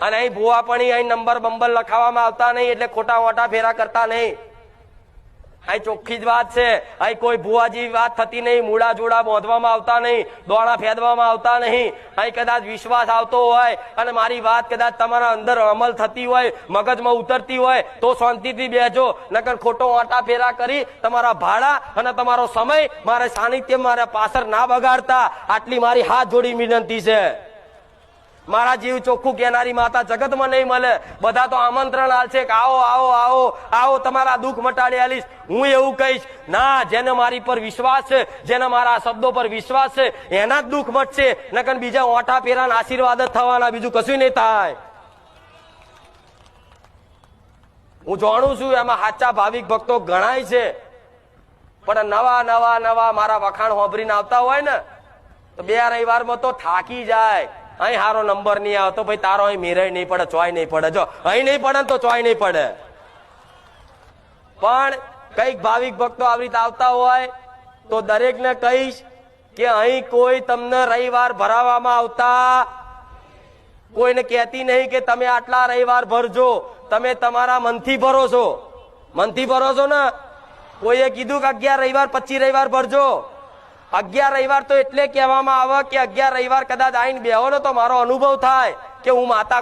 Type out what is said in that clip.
અને અહીં ભૂવા પણ અહીં નંબર બંબર લખાવવામાં આવતા નહીં, એટલે ખોટા મોટા ફેરા કરતા નહીં. અહીં ચોખ્ખી જ વાત છે. અહીં કોઈ ભૂવા જેવી વાત થતી નહીં, મૂળા જોડા બાંધવામાં આવતા નહીં, દોણા ફેદવામાં આવતા નહીં. અહીં કદાચ વિશ્વાસ આવતો હોય અને મારી વાત કદાચ તમારા અંદર અમલ થતી હોય, મગજમાં ઉતરતી હોય તો શાંતિથી બેસજો, નકર ખોટો ઓટા ફેરા કરી તમારા ભાડા અને તમારો સમય મારે સાનિધ્ય મારા પાછળ ના બગાડતા, આટલી મારી હાથ જોડી વિનંતી છે. મારા જીવ ચોખ્ખું કહેનારી માતા જગતમાં નહીં મળે. બધા તો આમંત્રણ આલશે કે આવો આવો આવો આવો, તમારા દુઃખ મટાડી આલીશ. હું એવું કહીશ ના, જેને મારી પર વિશ્વાસ છે, જેને મારા શબ્દો પર વિશ્વાસ છે, એના જ દુઃખ મટશે, નકર બીજા ઓઠા પેરાના આશીર્વાદ જ થવાના, બીજું કશું નહીં થાય. હું જાણું છું એમાં સાચા ભાવિક ભક્તો ગણાય છે, પણ નવા નવા નવા મારા વખાણ હોભરીને આવતા હોય ને તો 2 રવિવારમાં તો થાકી જાય. અહીં સારો નંબર નહીં આવતો, ભાઈ તારો અહીં મેરાય નહીં પડે, ચોય નહીં પડે. જો અહીં નહીં પડે તો ચોય નહીં પડે. પણ કઈક ભાવિક ભક્તો આવી રીતે આવતા હોય તો દરેકને કહીશ કે અહીં કોઈ તમને રવિવાર ભરાવામાં આવતા કોઈને કહેતી નહીં કે તમે આટલા રવિવાર ભરજો. તમે તમારા મનથી ભરો છો. મનથી ભરો છો ને? કોઈએ કીધું કે 11 રવિવાર 25 રવિવાર ભરજો. 11 રવિવાર તો એટલે કહેવામાં આવે કે 11 રવિવાર કદાચ આઈને બેહો ને તો મારો અનુભવ થાય કે હું માતા